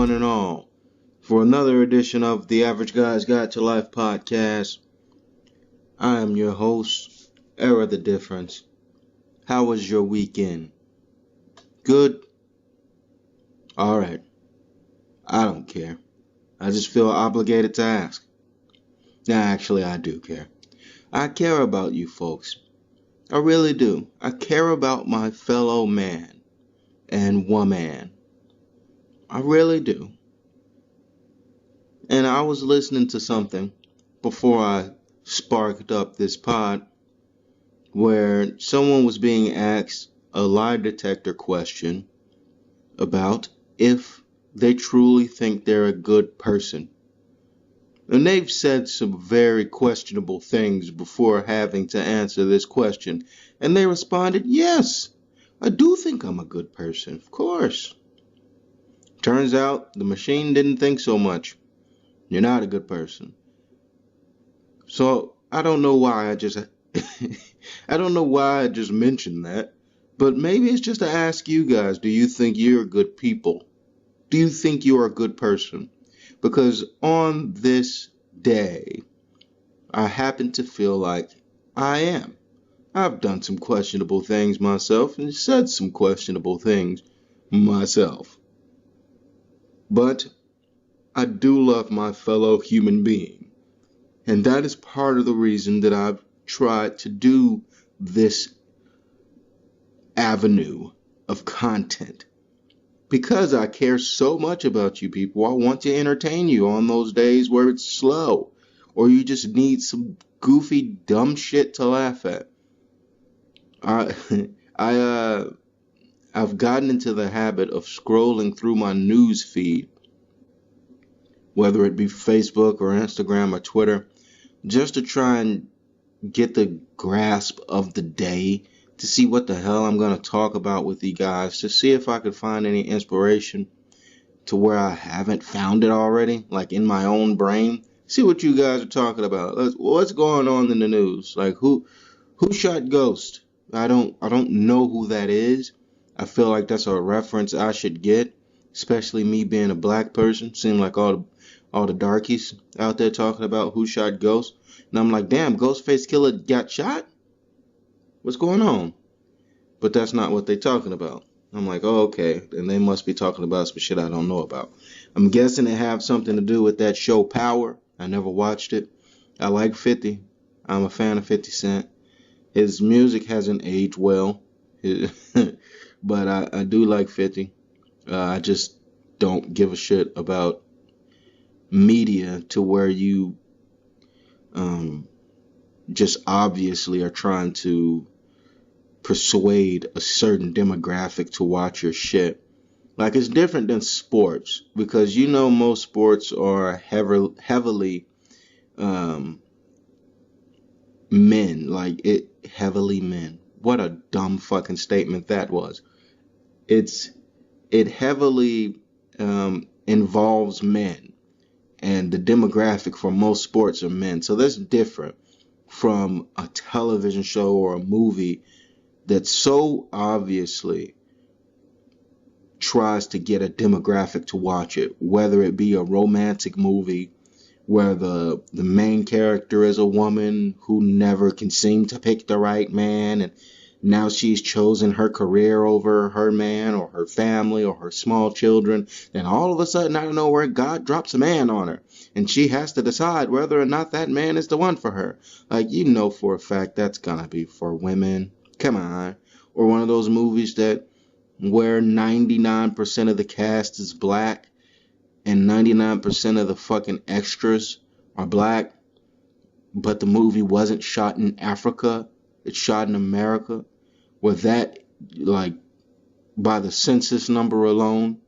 one and all, for another edition of the Average Guy's Guide to Life podcast. I am your host, Era the Difference. How was your weekend? Good? Alright. I don't care. I just feel obligated to ask. Actually, I do care. I care about you folks. I really do. I care about my fellow man and woman. I really do. And I was listening to something before I sparked up this pod where someone was being asked a lie detector question about if they truly think they're a good person. And they've said some very questionable things before having to answer this question. And they responded, yes, I do think I'm a good person, of course. Turns out the machine didn't think so much. You're not a good person. So I don't know why I just mentioned that, but maybe it's just to ask you guys, do you think you're good people? Do you think you're a good person? Because on this day, I happen to feel like I am. I've done some questionable things myself and said some questionable things myself. But I do love my fellow human being. And that is part of the reason that I've tried to do this avenue of content. Because I care so much about you people, I want to entertain you on those days where it's slow, or you just need some goofy, dumb shit to laugh at. I've gotten into the habit of scrolling through my news feed, whether it be Facebook or Instagram or Twitter, just to try and get the grasp of the day, to see what the hell I'm going to talk about with you guys, to see if I could find any inspiration to where I haven't found it already, like in my own brain. See what you guys are talking about. What's going on in the news? Like who shot Ghost? I don't know who that is. I feel like that's a reference I should get, especially me being a black person. Seem like all the darkies out there talking about who shot Ghost. And I'm like, damn, Ghostface Killer got shot? What's going on? But that's not what they're talking about. I'm like, oh, okay. Then they must be talking about some shit I don't know about. I'm guessing it have something to do with that show Power. I never watched it. I like 50. I'm a fan of 50 Cent. His music hasn't aged well. But I do like 50. I just don't give a shit about media to where you just obviously are trying to persuade a certain demographic to watch your shit. Like, it's different than sports, because most sports are heavily men. Heavily men. What a dumb fucking statement that was. It heavily involves men, and the demographic for most sports are men. So that's different from a television show or a movie that so obviously tries to get a demographic to watch it, whether it be a romantic movie where the main character is a woman who never can seem to pick the right man, and now she's chosen her career over her man or her family or her small children. Then all of a sudden, out of nowhere, God drops a man on her, and she has to decide whether or not that man is the one for her. Like, for a fact that's gonna be for women. Come on. Or one of those movies where 99% of the cast is black and 99% of the fucking extras are black, but the movie wasn't shot in Africa, it's shot in America, where that, like, by the census number alone,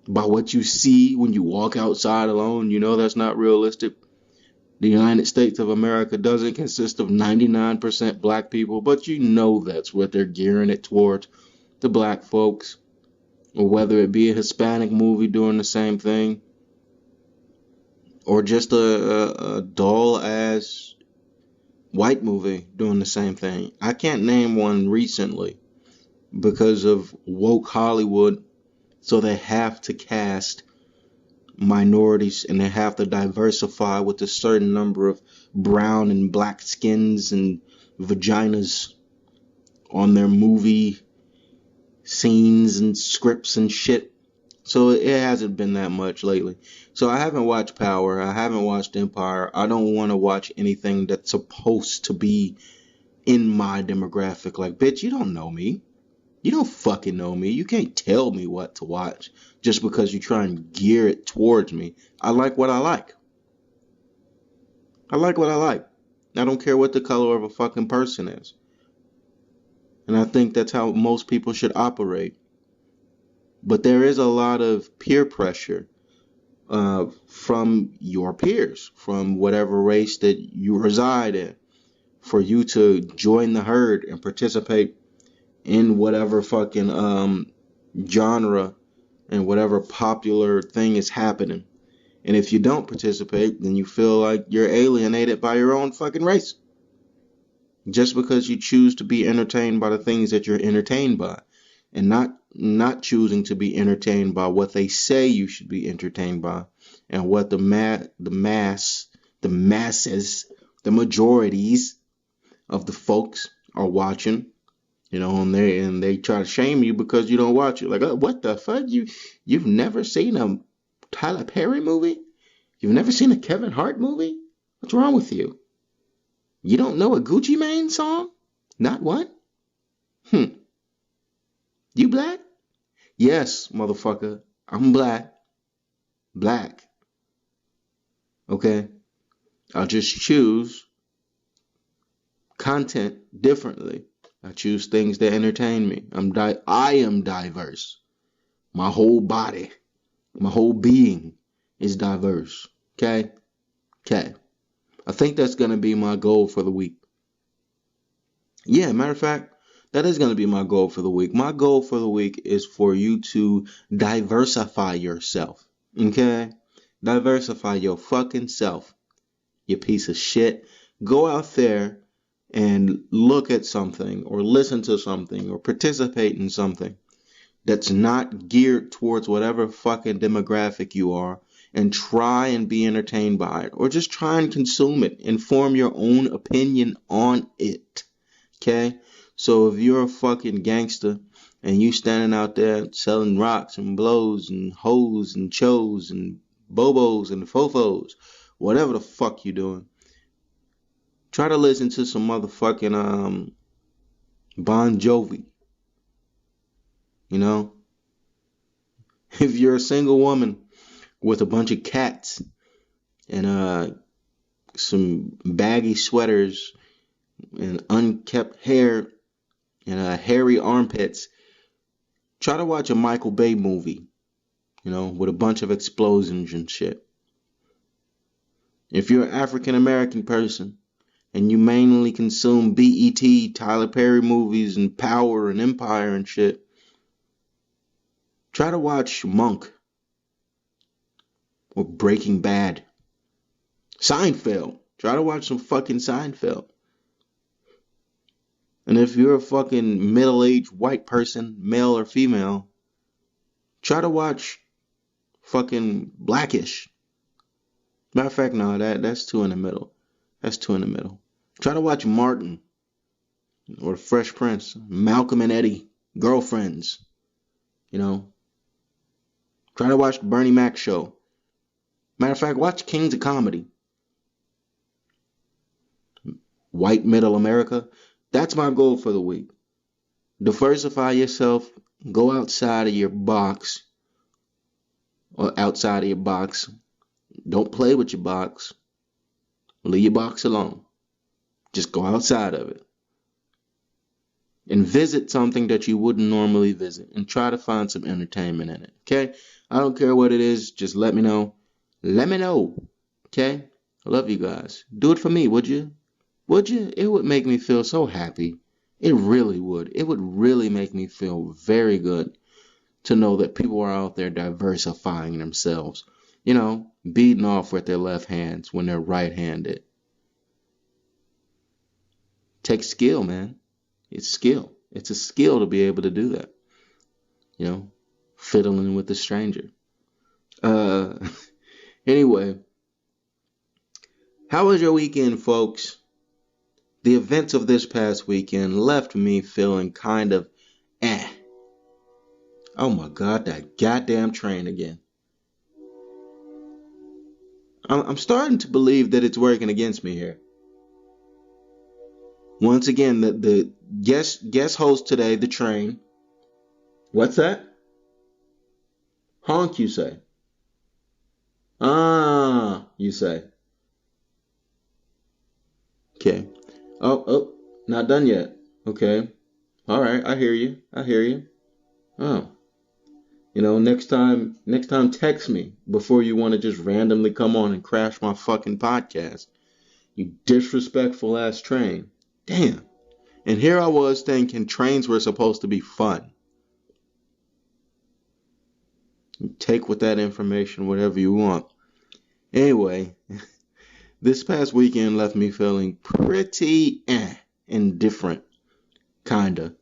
by what you see when you walk outside alone, that's not realistic. The United States of America doesn't consist of 99% black people, but that's what they're gearing it towards, the black folks. Or whether it be a Hispanic movie doing the same thing, or just a dull-ass white movie doing the same thing. I can't name one recently because of woke Hollywood So they have to cast minorities and they have to diversify with a certain number of brown and black skins and vaginas on their movie scenes and scripts and shit. So it hasn't been that much lately. So I haven't watched Power. I haven't watched Empire. I don't want to watch anything that's supposed to be in my demographic. Like, bitch, you don't know me. You don't fucking know me. You can't tell me what to watch just because you try and gear it towards me. I like what I like. I like what I like. I don't care what the color of a fucking person is. And I think that's how most people should operate. But there is a lot of peer pressure from your peers, from whatever race that you reside in, for you to join the herd and participate in whatever fucking genre and whatever popular thing is happening. And if you don't participate, then you feel like you're alienated by your own fucking race. Just because you choose to be entertained by the things that you're entertained by, and not choosing to be entertained by what they say you should be entertained by, and what the masses, the majorities of the folks are watching. And they try to shame you because you don't watch it. Like, oh, what the fuck? You've never seen a Tyler Perry movie? You've never seen a Kevin Hart movie? What's wrong with you? You don't know a Gucci Mane song? Not one? You black? Yes, motherfucker. I'm black. Black. Okay? I'll just choose content differently. I choose things that entertain me. I am diverse. My whole body, my whole being is diverse. Okay? Okay. I think that's going to be my goal for the week. Yeah, matter of fact, that is going to be my goal for the week. My goal for the week is for you to diversify yourself. Okay? Diversify your fucking self. You piece of shit. Go out there and look at something or listen to something or participate in something that's not geared towards whatever fucking demographic you are, and try and be entertained by it, or just try and consume it and form your own opinion on it. Okay? So if you're a fucking gangster and you standing out there selling rocks and blows and hoes and chos and bobos and fofos, whatever the fuck you doing, try to listen to some motherfucking Bon Jovi. You know? If you're a single woman with a bunch of cats and some baggy sweaters and unkept hair and hairy armpits, try to watch a Michael Bay movie, with a bunch of explosions and shit. If you're an African American person and you mainly consume BET, Tyler Perry movies and Power and Empire and shit, try to watch Monk or Breaking Bad. Seinfeld. Try to watch some fucking Seinfeld. And if you're a fucking middle-aged white person, male or female, try to watch fucking Blackish. Matter of fact, no, that's two in the middle. That's two in the middle. Try to watch Martin or Fresh Prince, Malcolm and Eddie, Girlfriends. Try to watch the Bernie Mac show. Matter of fact, watch Kings of Comedy. White middle America. That's my goal for the week. Diversify yourself. Go outside of your box. Or outside of your box. Don't play with your box. Leave your box alone. Just go outside of it. And visit something that you wouldn't normally visit. And try to find some entertainment in it. Okay? I don't care what it is. Just let me know. Let me know. Okay? I love you guys. Do it for me, would you? Would you? It would make me feel so happy. It really would. It would really make me feel very good to know that people are out there diversifying themselves. Beating off with their left hands when they're right-handed. Takes skill, man. It's skill. It's a skill to be able to do that. fiddling with the stranger. Uh, anyway, how was your weekend, folks? The events of this past weekend left me feeling kind of eh. Oh my God, that goddamn train again. I'm starting to believe that it's working against me here. Once again, the guest host today, the train. What's that? Honk, you say. Ah, you say. Okay. Oh, not done yet. Okay. All right, I hear you. I hear you. Oh. Next time text me before you want to just randomly come on and crash my fucking podcast. You disrespectful ass train. Damn. And here I was thinking trains were supposed to be fun. You take with that information whatever you want. Anyway, this past weekend left me feeling pretty indifferent, kinda.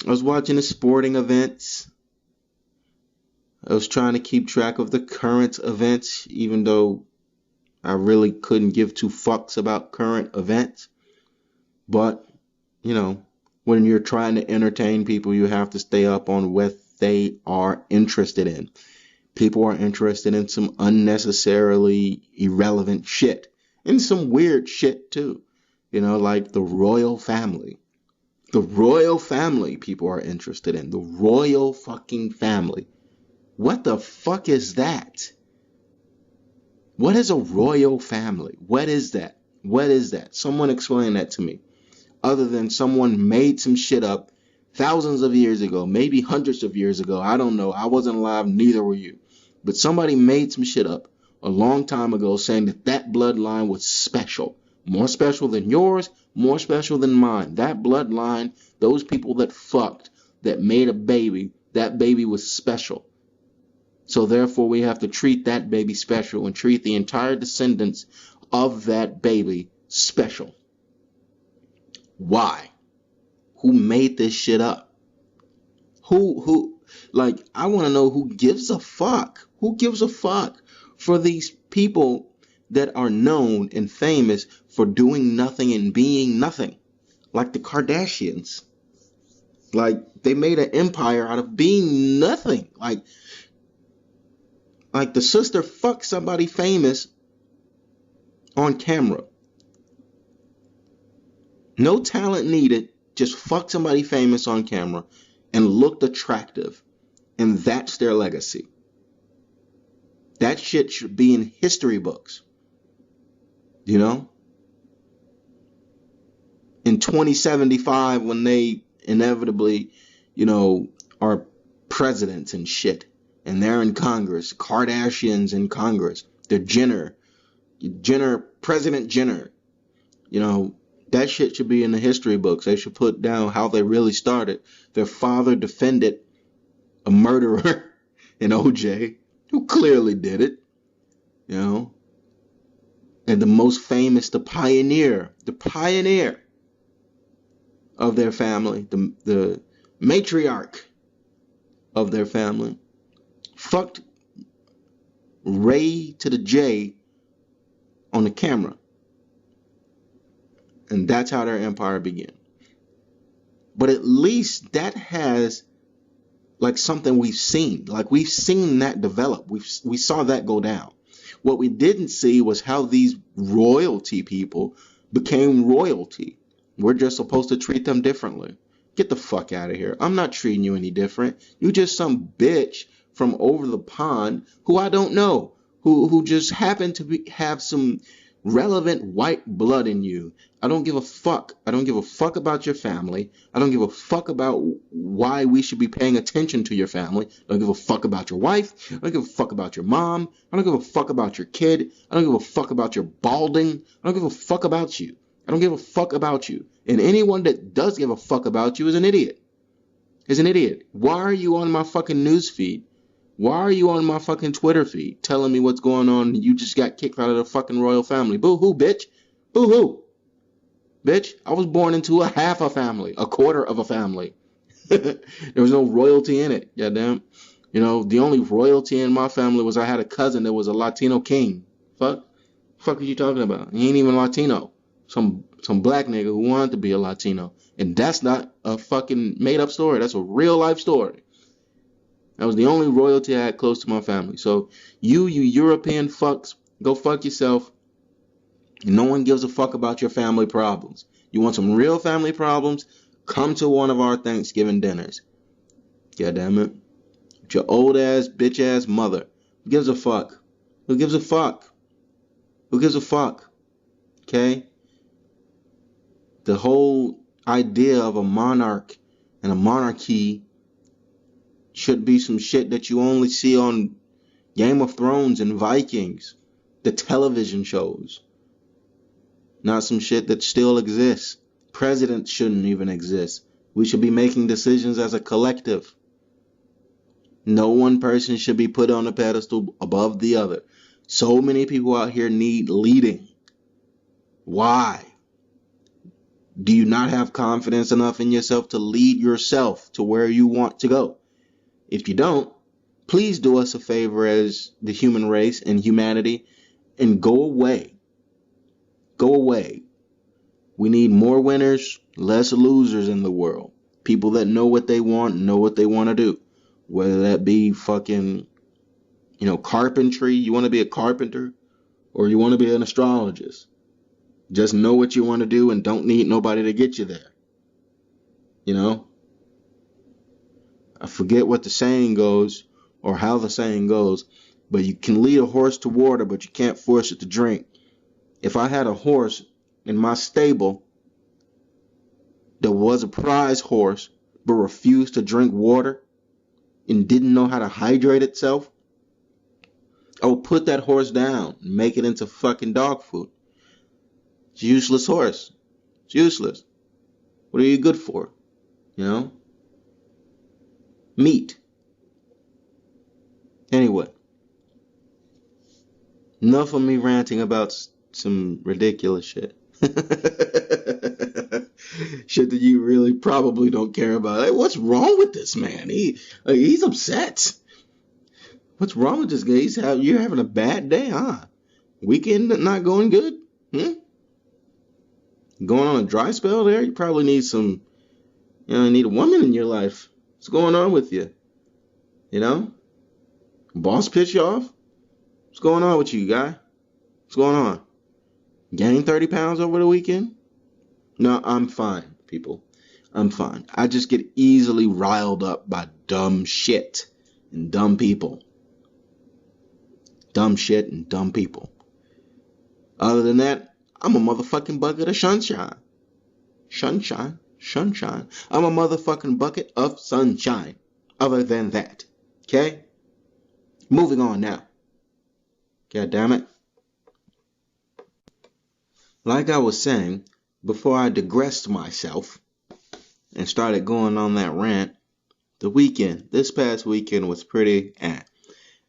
I was watching the sporting events. I was trying to keep track of the current events, even though I really couldn't give two fucks about current events. But, when you're trying to entertain people, you have to stay up on what they are interested in. People are interested in some unnecessarily irrelevant shit. And some weird shit, too. Like the royal family. The royal family people are interested in. The royal fucking family. What the fuck is that? What is a royal family? What is that? What is that? Someone explain that to me. Other than someone made some shit up thousands of years ago, maybe hundreds of years ago. I don't know. I wasn't alive, neither were you. But somebody made some shit up a long time ago saying that bloodline was special. More special than yours, more special than mine. That bloodline, those people that fucked, that made a baby, that baby was special. So therefore we have to treat that baby special and treat the entire descendants of that baby special. Why? Who made this shit up? I want to know who gives a fuck. Who gives a fuck for these people that are known and famous for doing nothing and being nothing? Like the Kardashians. Like they made an empire out of being nothing. Like the sister fucked somebody famous on camera. No talent needed. Just fuck somebody famous on camera and looked attractive. And that's their legacy. That shit should be in history books. In 2075, when they inevitably, are presidents and shit. And they're in Congress. Kardashians in Congress. They're President Jenner. That shit should be in the history books. They should put down how they really started. Their father defended a murderer in OJ, who clearly did it. And the most famous, the pioneer of their family, the matriarch of their family, fucked Ray to the J on the camera. And that's how their empire began. But at least that has something we've seen. We've seen that develop. We saw that go down. What we didn't see was how these royalty people became royalty. We're just supposed to treat them differently. Get the fuck out of here. I'm not treating you any different. You just some bitch from over the pond who I don't know, who just happen to have some relevant white blood in you. I don't give a fuck. I don't give a fuck about your family. I don't give a fuck about why we should be paying attention to your family. I don't give a fuck about your wife. I don't give a fuck about your mom. I don't give a fuck about your kid. I don't give a fuck about your balding. I don't give a fuck about you. I don't give a fuck about you. And anyone that does give a fuck about you is an idiot. Why are you on my fucking news feed? Why are you on my fucking Twitter feed telling me what's going on? You just got kicked out of the fucking royal family. Boo-hoo, bitch. Boo-hoo. Bitch, I was born into a half a family, a quarter of a family. There was no royalty in it. Goddamn. You know, the only royalty in my family was I had a cousin that was a Latino king. Fuck are you talking about? He ain't even Latino. Some black nigga who wanted to be a Latino. And that's not a fucking made up story. That's a real life story. That was the only royalty I had close to my family. So you European fucks, go fuck yourself. No one gives a fuck about your family problems. You want some real family problems? Come to one of our Thanksgiving dinners. God damn it. With your old ass, bitch ass mother. Who gives a fuck? Who gives a fuck? Who gives a fuck? Okay? The whole idea of a monarch and a monarchy should be some shit that you only see on Game of Thrones and Vikings, the television shows. Not some shit that still exists. Presidents shouldn't even exist. We should be making decisions as a collective. No one person should be put on a pedestal above the other. So many people out here need leading. Why? Do you not have confidence enough in yourself to lead yourself to where you want to go? If you don't, please do us a favor as the human race and humanity and go away. Go away. We need more winners, less losers in the world. People that know what they want, know what they want to do. Whether that be fucking, carpentry. You want to be a carpenter or you want to be an astrologist. Just know what you want to do and don't need nobody to get you there. I forget what the saying goes or how the saying goes, but you can lead a horse to water, but you can't force it to drink. If I had a horse in my stable that was a prize horse but refused to drink water and didn't know how to hydrate itself, I would put that horse down and make it into fucking dog food. It's a useless horse. It's useless. What are you good for? Meat. Anyway, enough of me ranting about some ridiculous shit. Shit that you really probably don't care about. Hey, what's wrong with this man? He's upset. What's wrong with this guy? You're having a bad day, huh? Weekend not going good? Going on a dry spell there? You probably need need a woman in your life. What's going on with you? Boss pitch you off? What's going on with you, guy? What's going on? Gained 30 pounds over the weekend? No, I'm fine, people. I'm fine. I just get easily riled up by dumb shit and dumb people. Dumb shit and dumb people. Other than that, I'm a motherfucking bucket of sunshine. Sunshine. I'm a motherfucking bucket of sunshine. Other than that. Okay? Moving on now. God damn it. Like I was saying, before I digressed myself and started going on that rant, this past weekend was pretty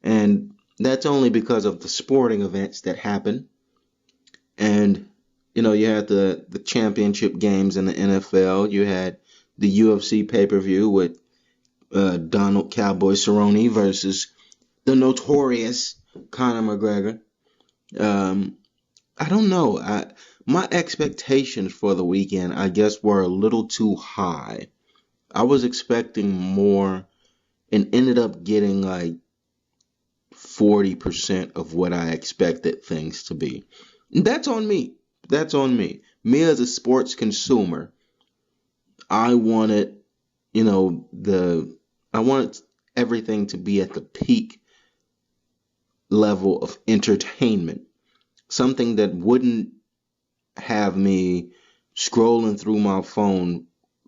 And that's only because of the sporting events that happened. And, you had the championship games in the NFL. You had the UFC pay-per-view with Donald Cowboy Cerrone versus the notorious Conor McGregor. I don't know. My expectations for the weekend, I guess, were a little too high. I was expecting more and ended up getting like 40% of what I expected things to be. That's on me. Me as a sports consumer, I wanted, I wanted everything to be at the peak level of entertainment. Something that wouldn't have me scrolling through my phone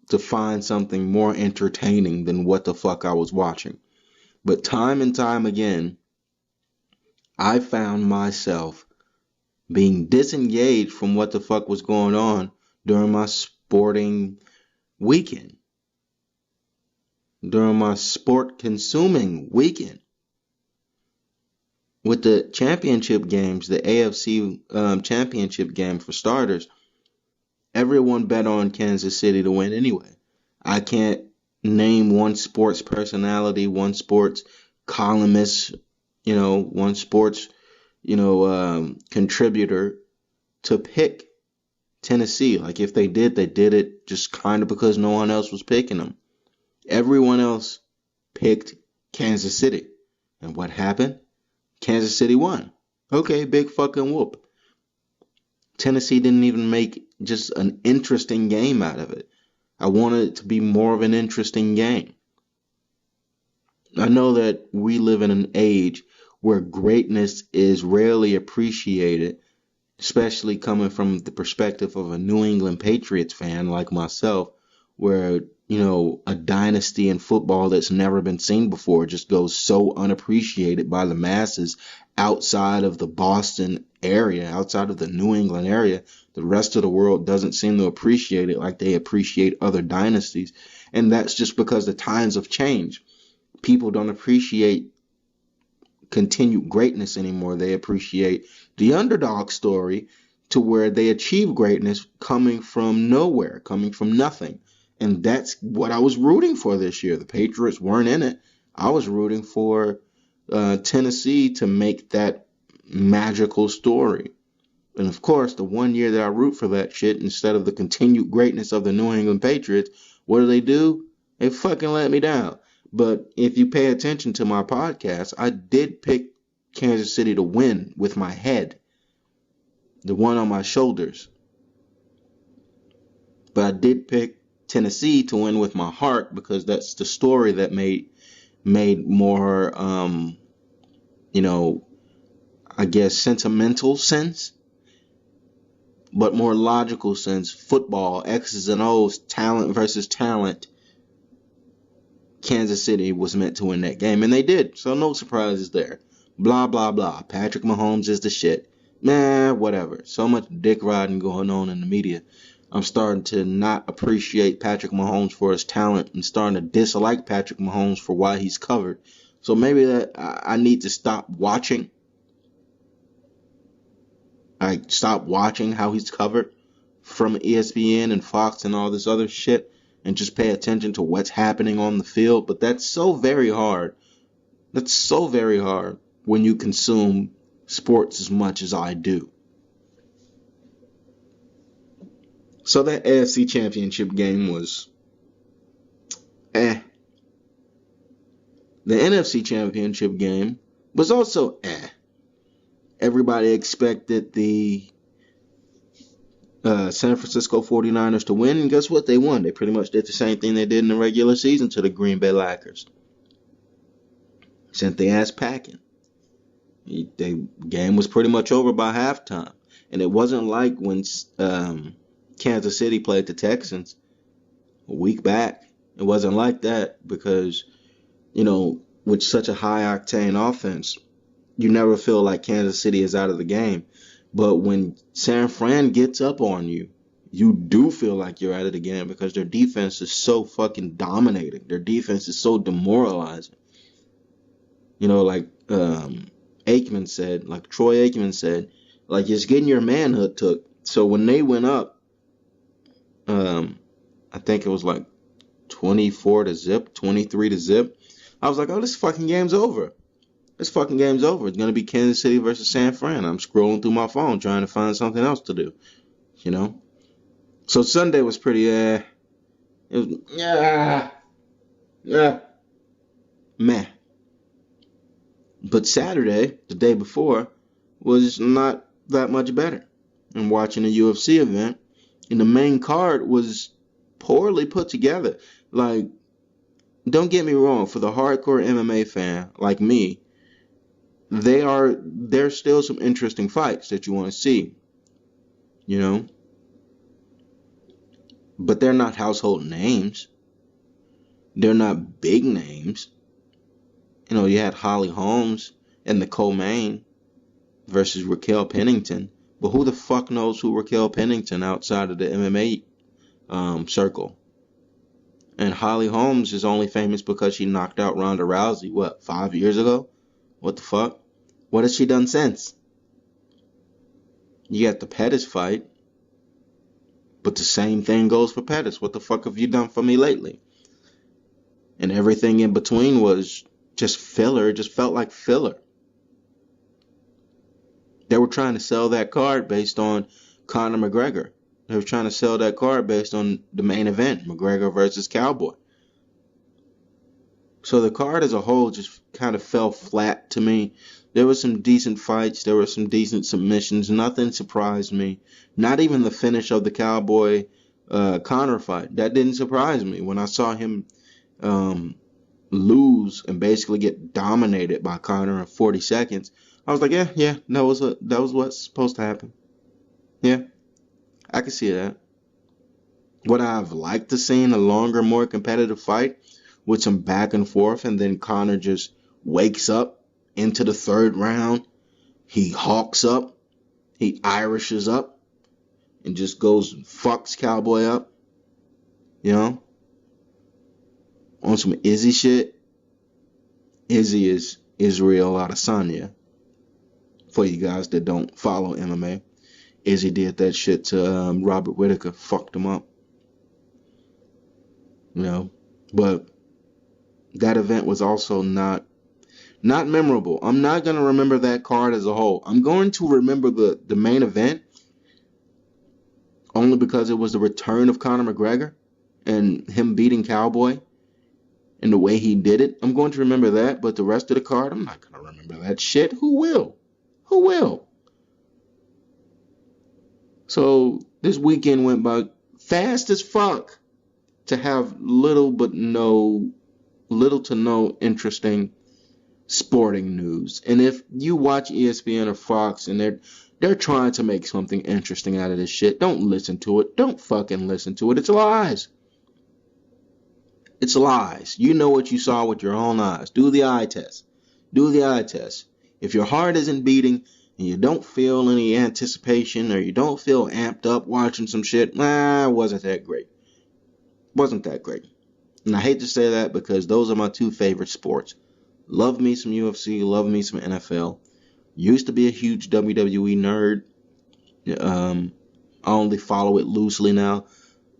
to find something more entertaining than what the fuck I was watching. But time and time again, I found myself being disengaged from what the fuck was going on during my sporting weekend. During my sport consuming weekend. With the championship games, the AFC championship game for starters, everyone bet on Kansas City to win anyway. I can't name one sports personality, one sports columnist, one sports, contributor to pick Tennessee. Like if they did it just kind of because no one else was picking them. Everyone else picked Kansas City. And what happened? Kansas City won. Okay, big fucking whoop. Tennessee didn't even make just an interesting game out of it. I wanted it to be more of an interesting game. I know that we live in an age where greatness is rarely appreciated, especially coming from the perspective of a New England Patriots fan like myself, where, a dynasty in football that's never been seen before just goes so unappreciated by the masses outside of the Boston area, outside of the New England area. The rest of the world doesn't seem to appreciate it like they appreciate other dynasties. And that's just because the times have changed. People don't appreciate continued greatness anymore. They appreciate the underdog story to where they achieve greatness coming from nowhere, coming from nothing. And that's what I was rooting for this year. The Patriots weren't in it. I was rooting for Tennessee to make that magical story. And of course, the one year that I root for that shit, instead of the continued greatness of the New England Patriots, what do? They fucking let me down. But if you pay attention to my podcast, I did pick Kansas City to win with my head, the one on my shoulders. But I did pick Tennessee to win with my heart because that's the story that made more, I guess sentimental sense, but more logical sense. Football, X's and O's, talent versus talent. Kansas City was meant to win that game, and they did, so no surprises there. Blah, blah, blah. Patrick Mahomes is the shit. Nah, whatever. So much dick riding going on in the media. I'm starting to not appreciate Patrick Mahomes for his talent and starting to dislike Patrick Mahomes for why he's covered. So maybe that I need to stop watching. Stop watching how he's covered from ESPN and Fox and all this other shit, and just pay attention to what's happening on the field. But that's so very hard. That's so very hard when you consume sports as much as I do. So that AFC Championship game was The NFC Championship game was also Everybody expected the San Francisco 49ers to win, and guess what? They won. They pretty much did the same thing they did in the regular season to the Green Bay Packers. Sent their ass packing. The game was pretty much over by halftime. And it wasn't like when Kansas City played the Texans a week back. It wasn't like that because, with such a high-octane offense, you never feel like Kansas City is out of the game. But when San Fran gets up on you, you do feel like you're out of the game because their defense is so fucking dominating. Their defense is so demoralizing. Like Aikman said, like Troy Aikman said, like it's getting your manhood took. So when they went up, I think it was like 24-0, 23-0. I was like, oh, this fucking game's over. This fucking game's over. It's going to be Kansas City versus San Fran. I'm scrolling through my phone trying to find something else to do. So Sunday was pretty, it was, meh. But Saturday, the day before, was not that much better. I'm watching a UFC event, and the main card was poorly put together. Like, don't get me wrong, for the hardcore MMA fan like me, there's still some interesting fights that you want to see, but they're not household names. They're not big names. You had Holly Holmes and Nicole Maine versus Raquel Pennington, but who the fuck knows who Raquel Pennington outside of the MMA circle? And Holly Holmes is only famous because she knocked out Ronda Rousey, 5 years ago? What the fuck? What has she done since? You got the Pettis fight, but the same thing goes for Pettis. What the fuck have you done for me lately? and everything in between was just filler. It just felt like filler. They were trying to sell that card based on Conor McGregor. They were trying to sell that card based on the main event, McGregor versus Cowboy. So the card as a whole just kind of fell flat to me. There were some decent fights. There were some decent submissions. Nothing surprised me. Not even the finish of the Cowboy Conor fight. That didn't surprise me. When I saw him lose and basically get dominated by Conor in 40 seconds, I was like, yeah, that was what's supposed to happen. Yeah, I can see that. Would I have liked to seen a longer, more competitive fight with some back and forth, and then Conor just wakes up into the third round, he hawks up, he Irishes up, and just goes and fucks Cowboy up, you know, on some Izzy shit. Izzy is Israel Adesanya. For you guys that don't follow MMA, Izzy did that shit to Robert Whittaker, fucked him up, you know. But that event was also not memorable. I'm not going to remember that card as a whole. I'm going to remember the main event only because it was the return of Conor McGregor and him beating Cowboy and the way he did it. I'm going to remember that, but the rest of the card, I'm not going to remember that shit. Who will? Who will? So this weekend went by fast as fuck to have little to no interesting sporting news. And if you watch ESPN or Fox and they're trying to make something interesting out of this shit, don't listen to it. Don't fucking listen to it. It's lies. It's lies. You know what you saw with your own eyes. Do the eye test. Do the eye test. If your heart isn't beating and you don't feel any anticipation or you don't feel amped up watching some shit, wasn't that great. Wasn't that great. And I hate to say that because those are my two favorite sports. Love me some UFC, love me some NFL. Used to be a huge WWE nerd. I only follow it loosely now.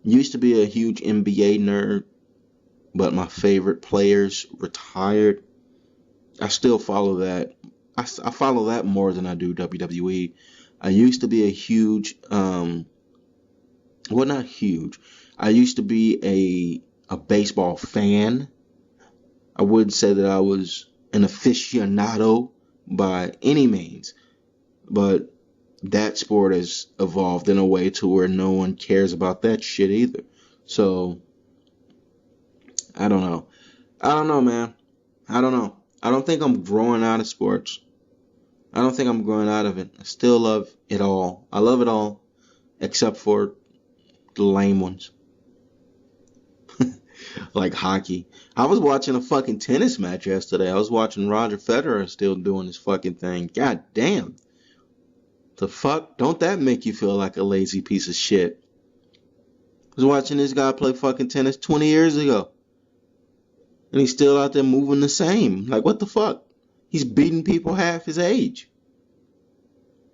Used to be a huge NBA nerd, but my favorite players retired. I still follow that. I follow that more than I do WWE. I used to be a huge, not huge. I used to be a baseball fan. I wouldn't say that I was an aficionado by any means, but that sport has evolved in a way to where no one cares about that shit either. So, I don't know. I don't know, man. I don't know. I don't think I'm growing out of sports. I don't think I'm growing out of it. I still love it all. I love it all, except for the lame ones. Like hockey. I was watching a fucking tennis match yesterday. I was watching Roger Federer still doing his fucking thing. God damn. The fuck? Don't that make you feel like a lazy piece of shit? I was watching this guy play fucking tennis 20 years ago. And he's still out there moving the same. Like, what the fuck? He's beating people half his age.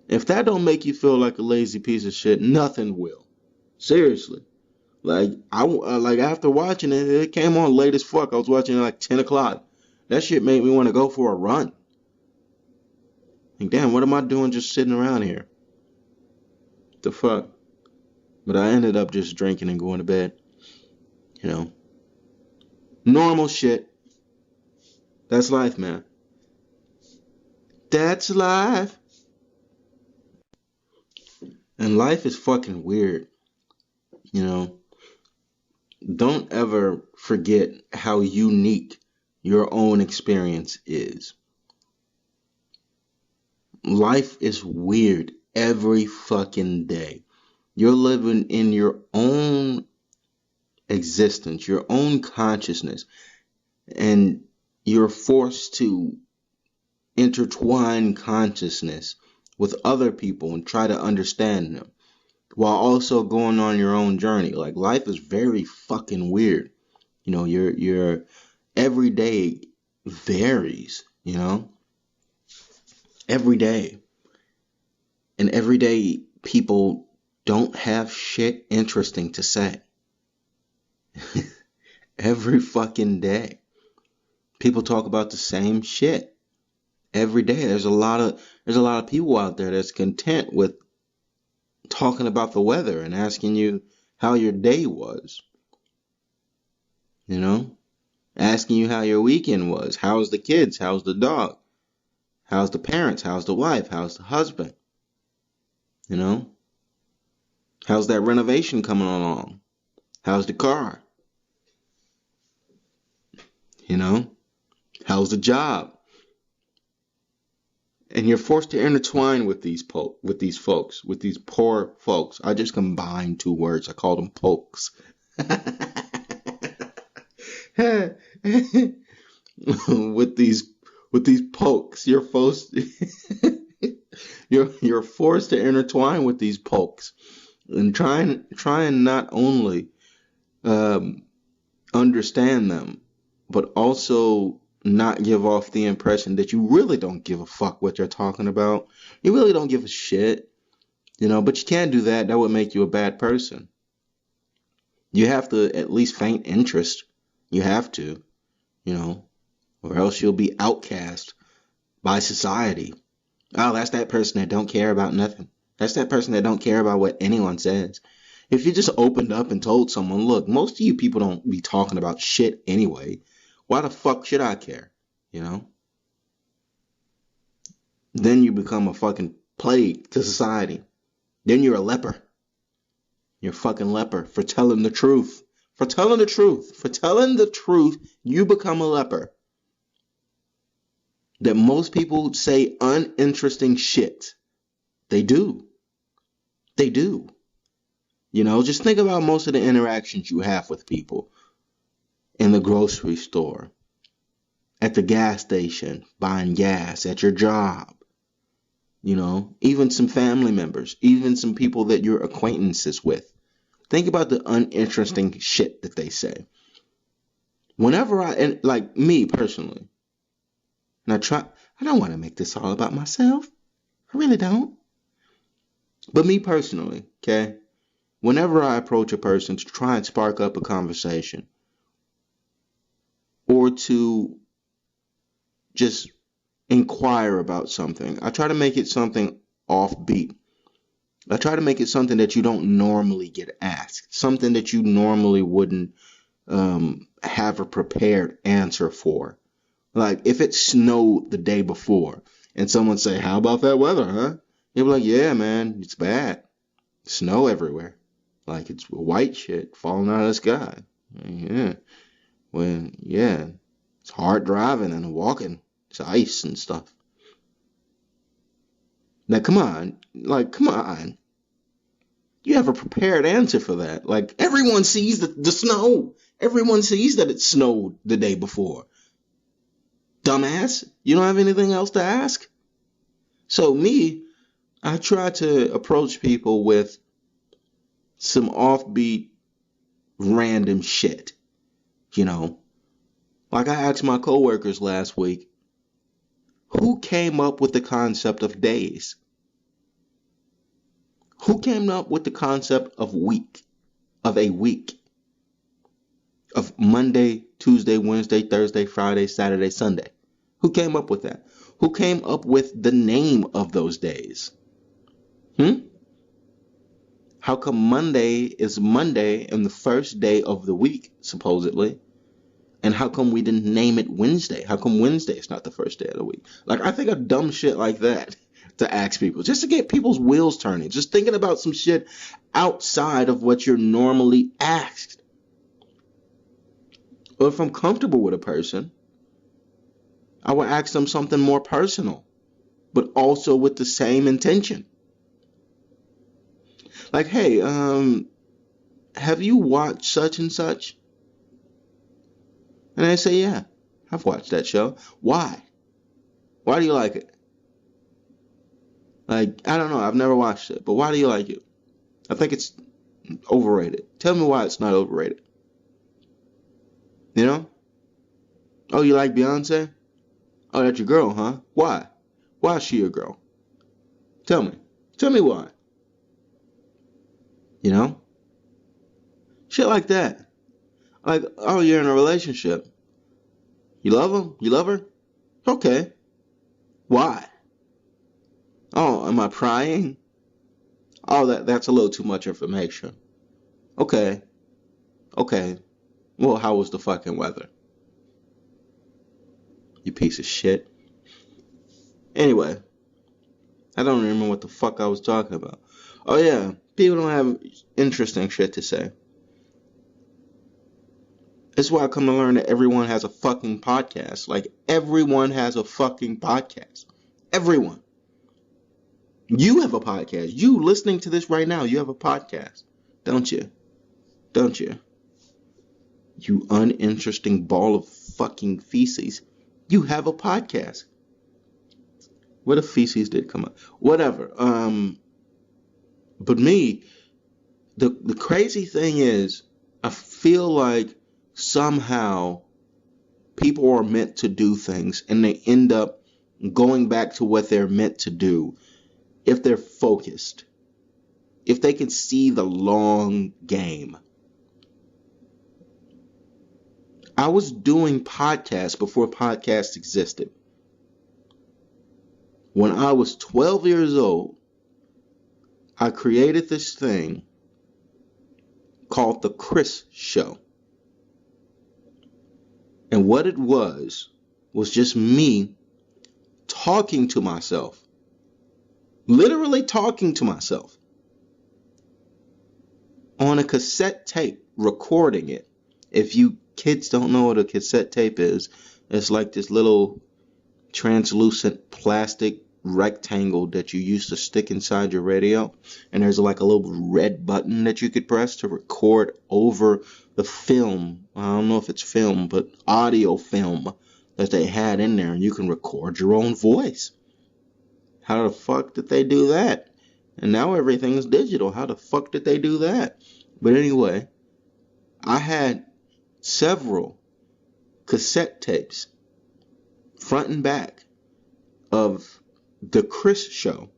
If that don't make you feel like a lazy piece of shit, nothing will. Seriously. Like, after watching it, it came on late as fuck. I was watching it like 10 o'clock. That shit made me want to go for a run. Like, damn, what am I doing just sitting around here? The fuck? But I ended up just drinking and going to bed. You know. Normal shit. That's life, man. That's life. And life is fucking weird. You know. Don't ever forget how unique your own experience is. Life is weird every fucking day. You're living in your own existence, your own consciousness, and you're forced to intertwine consciousness with other people and try to understand them while also going on your own journey. Like, life is very fucking weird. You know, your every day varies, you know? Every day. And every day people don't have shit interesting to say. Every fucking day. People talk about the same shit every day. There's a lot of people out there that's content with talking about the weather and asking you how your day was. You know? Asking you how your weekend was. How's the kids? How's the dog? How's the parents? How's the wife? How's the husband? You know? How's that renovation coming along? How's the car? You know? How's the job? And you're forced to intertwine with these folks, with these poor folks. I just combined two words. I called them pokes. with these with these pokes, you're forced to intertwine with these pokes, and trying not only um, understand them, but also not give off the impression that you really don't give a fuck what you're talking about. You really don't give a shit, but you can't do that. That would make you a bad person. You have to at least feign interest. You have to, you know, or else you'll be outcast by society. Oh, that's that person that don't care about nothing. That's that person that don't care about what anyone says. If you just opened up and told someone, look, most of you people don't be talking about shit anyway. Why the fuck should I care? You know? Then you become a fucking plague to society. Then you're a leper. You're a fucking leper for telling the truth. For telling the truth. For telling the truth, you become a leper. That most people say uninteresting shit. They do. They do. Just think about most of the interactions you have with people in the grocery store, at the gas station, buying gas, at your job, even some family members, even some people that you're acquaintances with. Think about the uninteresting shit that they say. Whenever like me personally, and I don't want to make this all about myself. I really don't. But me personally, okay? Whenever I approach a person to try and spark up a conversation or to just inquire about something, I try to make it something offbeat. I try to make it something that you don't normally get asked, something that you normally wouldn't have a prepared answer for. Like if it snowed the day before and someone say, how about that weather, huh? You'll be like, yeah, man, it's bad. Snow everywhere. Like it's white shit falling out of the sky. Yeah. Yeah. It's hard driving and walking. It's ice and stuff. Now, come on. Come on. You have a prepared answer for that. Like, everyone sees the snow. Everyone sees that it snowed the day before. Dumbass. You don't have anything else to ask? So, I try to approach people with some offbeat, random shit. Like I asked my coworkers last week, who came up with the concept of days? Who came up with the concept of a week? Of Monday, Tuesday, Wednesday, Thursday, Friday, Saturday, Sunday? Who came up with that? Who came up with the name of those days? How come Monday is Monday and the first day of the week, supposedly? And how come we didn't name it Wednesday? How come Wednesday is not the first day of the week? Like, I think of dumb shit like that to ask people, just to get people's wheels turning, just thinking about some shit outside of what you're normally asked. Or if I'm comfortable with a person, I would ask them something more personal, but also with the same intention. Like, hey, have you watched such and such? And I say, yeah, I've watched that show. Why? Why do you like it? Like, I don't know. I've never watched it. But why do you like it? I think it's overrated. Tell me why it's not overrated. Oh, you like Beyonce? Oh, that's your girl, huh? Why? Why is she your girl? Tell me. Tell me why. Shit like that. Like, oh, you're in a relationship. You love him? You love her? Okay. Why? Oh, am I prying? Oh, that's a little too much information. Okay. Okay. Well, how was the fucking weather? You piece of shit. Anyway, I don't remember what the fuck I was talking about. Oh yeah, people don't have interesting shit to say. That's why I come to learn that everyone has a fucking podcast. Like, everyone has a fucking podcast. Everyone. You have a podcast. You listening to this right now, you have a podcast. Don't you? Don't you? You uninteresting ball of fucking feces. You have a podcast. What if feces did come up? Whatever. But me, the crazy thing is, I feel like somehow people are meant to do things and they end up going back to what they're meant to do if they're focused, if they can see the long game. I was doing podcasts before podcasts existed. When I was 12 years old, I created this thing called The Chris Show. And what it was just me talking to myself. Literally talking to myself. On a cassette tape, recording it. If you kids don't know what a cassette tape is, it's like this little translucent plastic rectangle that you used to stick inside your radio, and there's like a little red button that you could press to record over the film. I don't know if it's film, but audio film that they had in there, and you can record your own voice. How the fuck did they do that? And now everything's digital. How the fuck did they do that? But anyway, I had several cassette tapes, front and back, of The Chris Show,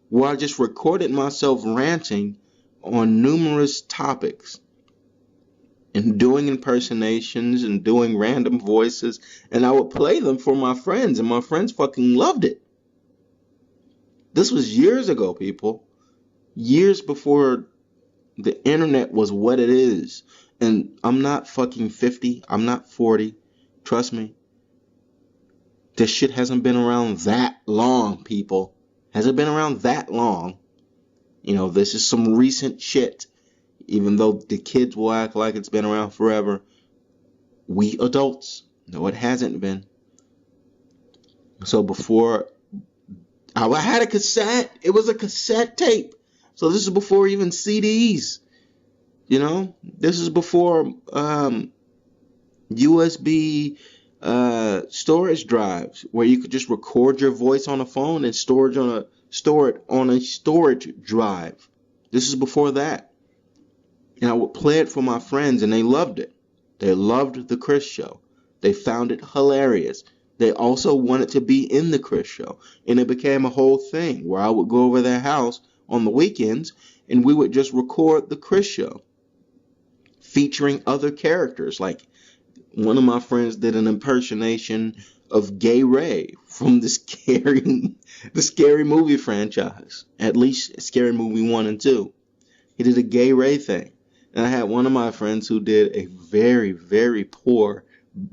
where I just recorded myself ranting on numerous topics and doing impersonations and doing random voices, and I would play them for my friends, and my friends fucking loved it. This was years ago, people. Years before the internet was what it is. And I'm not fucking 50. I'm not 40. Trust me. This shit hasn't been around that long, people. Hasn't been around that long. You know, this is some recent shit. Even though the kids will act like it's been around forever, we adults know it hasn't been. So before, I had a cassette. It was a cassette tape. So this is before even CDs. You know, this is before USB storage drives where you could just record your voice on a phone and store it on a storage drive. This is before that. And I would play it for my friends, and they loved it. They loved the Chris Show. They found it hilarious. They also wanted to be in the Chris Show. And it became a whole thing where I would go over their house on the weekends and we would just record the Chris Show, featuring other characters. Like, one of my friends did an impersonation of Gay Ray from the scary movie franchise. At least Scary Movie 1 and 2. He did a Gay Ray thing. And I had one of my friends who did a very, very poor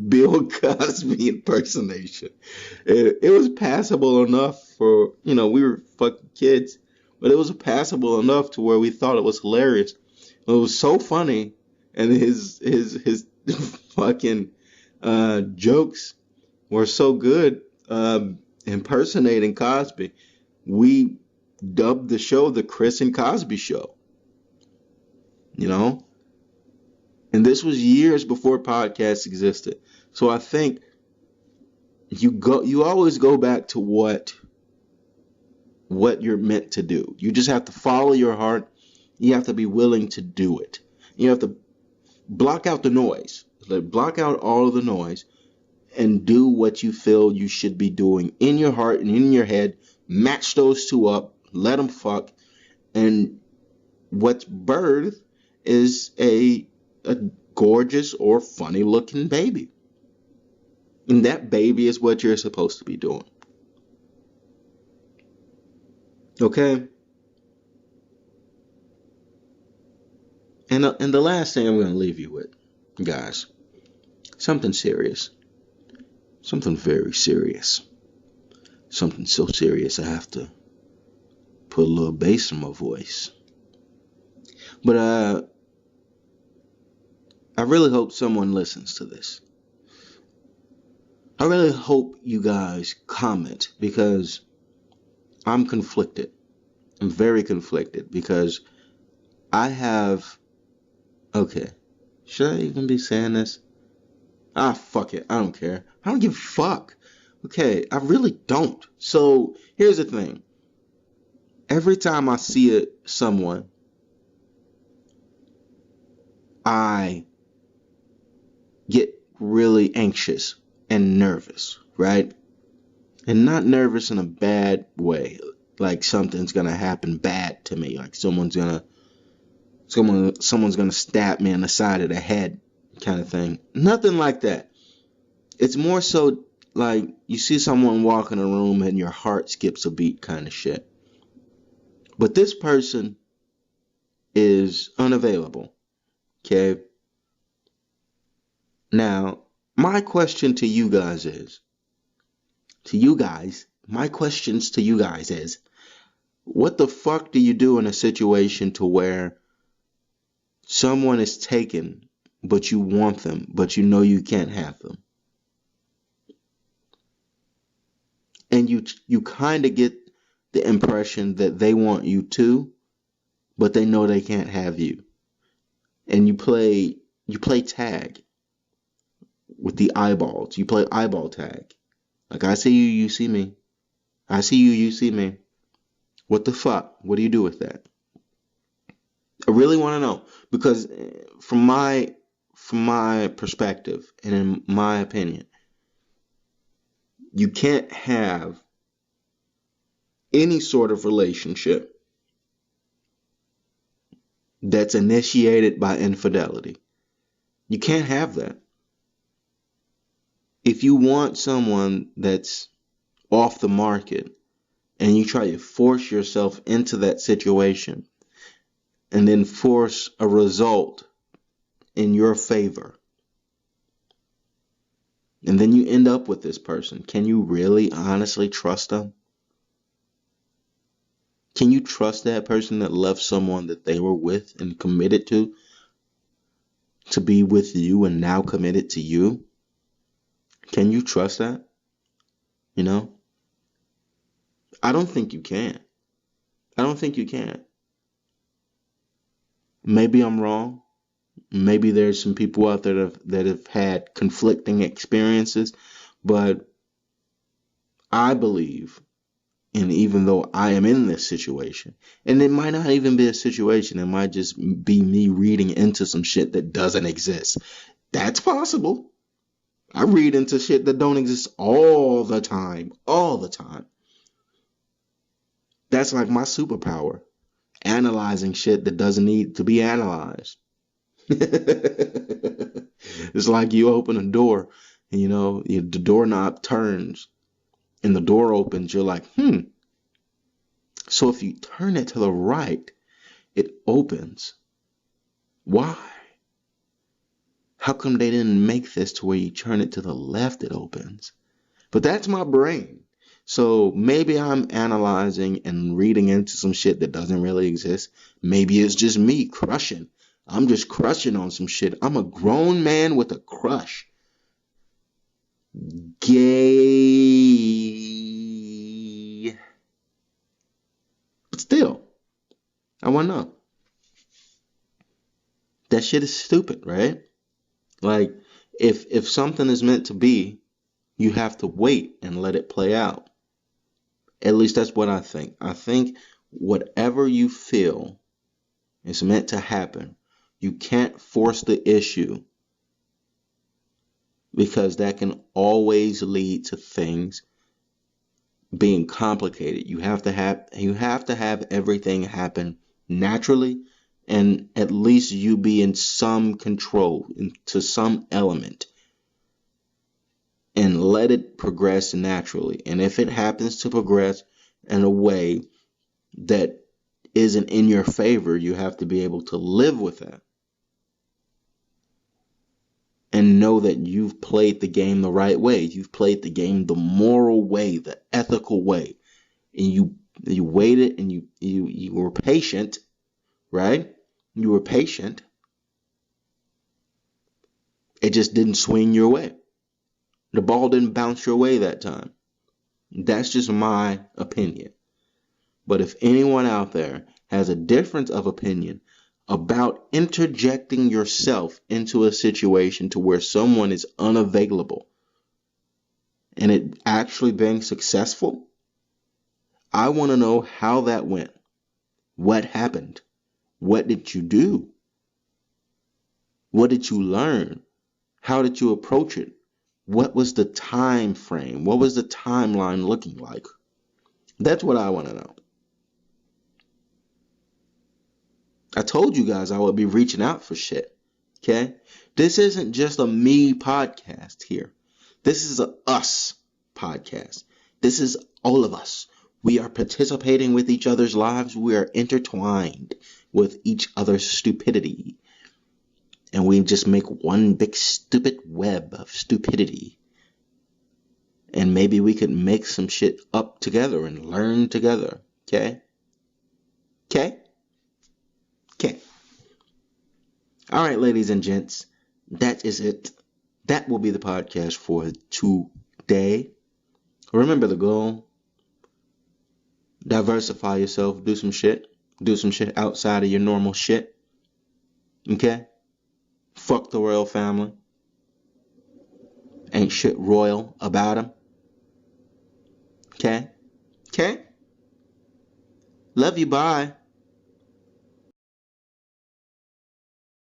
Bill Cosby impersonation. It was passable enough for, we were fucking kids, but it was passable enough to where we thought it was hilarious. It was so funny, and his fucking jokes were so good, impersonating Cosby. We dubbed the show the Chris and Cosby Show. And this was years before podcasts existed. So I think you always go back to what you're meant to do. You just have to follow your heart. You have to be willing to do it. You have to block out the noise. Block out all of the noise and do what you feel you should be doing in your heart and in your head. Match those two up. Let them fuck. And what's birthed is a gorgeous or funny looking baby. And that baby is what you're supposed to be doing. Okay? And the last thing I'm going to leave you with, guys, something serious. Something very serious. Something so serious I have to put a little bass in my voice. But I really hope someone listens to this. I really hope you guys comment, because I'm conflicted. I'm very conflicted because I have... Okay, should I even be saying this? Ah, fuck it. I don't care. I don't give a fuck. Okay, I really don't. So, here's the thing. Every time I see someone, I get really anxious and nervous, right? And not nervous in a bad way, like something's gonna happen bad to me, like someone's gonna stab me in the side of the head, kind of thing. Nothing like that. It's more so like you see someone walk in a room and your heart skips a beat, kind of shit. But this person is unavailable. Okay. Now, my question to you guys is, my questions to you guys is, what the fuck do you do in a situation to where someone is taken, but you want them, but you know you can't have them? And you kind of get the impression that they want you too, but they know they can't have you. And you play tag with the eyeballs. You play eyeball tag. Like, I see you, you see me. I see you, you see me. What the fuck? What do you do with that? I really want to know, because from my perspective and in my opinion, you can't have any sort of relationship that's initiated by infidelity. You can't have that. If you want someone that's off the market and you try to force yourself into that situation and then force a result in your favor, and then you end up with this person, can you really honestly trust them? Can you trust that person that left someone that they were with and committed to be with you and now committed to you? Can you trust that? You know? I don't think you can. I don't think you can. Maybe I'm wrong. Maybe there's some people out there that have had conflicting experiences, but I believe, and even though I am in this situation, and it might not even be a situation, it might just be me reading into some shit that doesn't exist. That's possible. I read into shit that don't exist all the time. All the time. That's like my superpower. Analyzing shit that doesn't need to be analyzed. It's like you open a door and the doorknob turns and the door opens. You're like, so if you turn it to the right, it opens. Why? How come they didn't make this to where you turn it to the left, it opens? But that's my brain. So maybe I'm analyzing and reading into some shit that doesn't really exist. Maybe it's just me crushing. I'm just crushing on some shit. I'm a grown man with a crush. Gay. But still, I want to know. That shit is stupid, right? Like, if something is meant to be, you have to wait and let it play out. At least that's what I think. I think whatever you feel is meant to happen, you can't force the issue, because that can always lead to things being complicated. You have to have everything happen naturally and at least you be in some control, into some element, and let it progress naturally. And if it happens to progress in a way that isn't in your favor, you have to be able to live with that and know that you've played the game the right way. You've played the game the moral way, the ethical way, and you waited, and you were patient, right? You were patient. It just didn't swing your way. The ball didn't bounce your way that time. That's just my opinion. But if anyone out there has a difference of opinion about interjecting yourself into a situation to where someone is unavailable and it actually being successful, I want to know how that went. What happened? What did you do? What did you learn? How did you approach it? What was the time frame? What was the timeline looking like? That's what I want to know. I told you guys I would be reaching out for shit. Okay? This isn't just a me podcast here. This is a us podcast. This is all of us. We are participating with each other's lives. We are intertwined with each other's stupidity. And we just make one big stupid web of stupidity. And maybe we could make some shit up together and learn together. Okay? Okay? Okay. All right, ladies and gents. That is it. That will be the podcast for today. Remember the goal. Diversify yourself. Do some shit. Do some shit outside of your normal shit. Okay? Fuck the royal family. Ain't shit royal about them. Okay? Okay? Love you. Bye.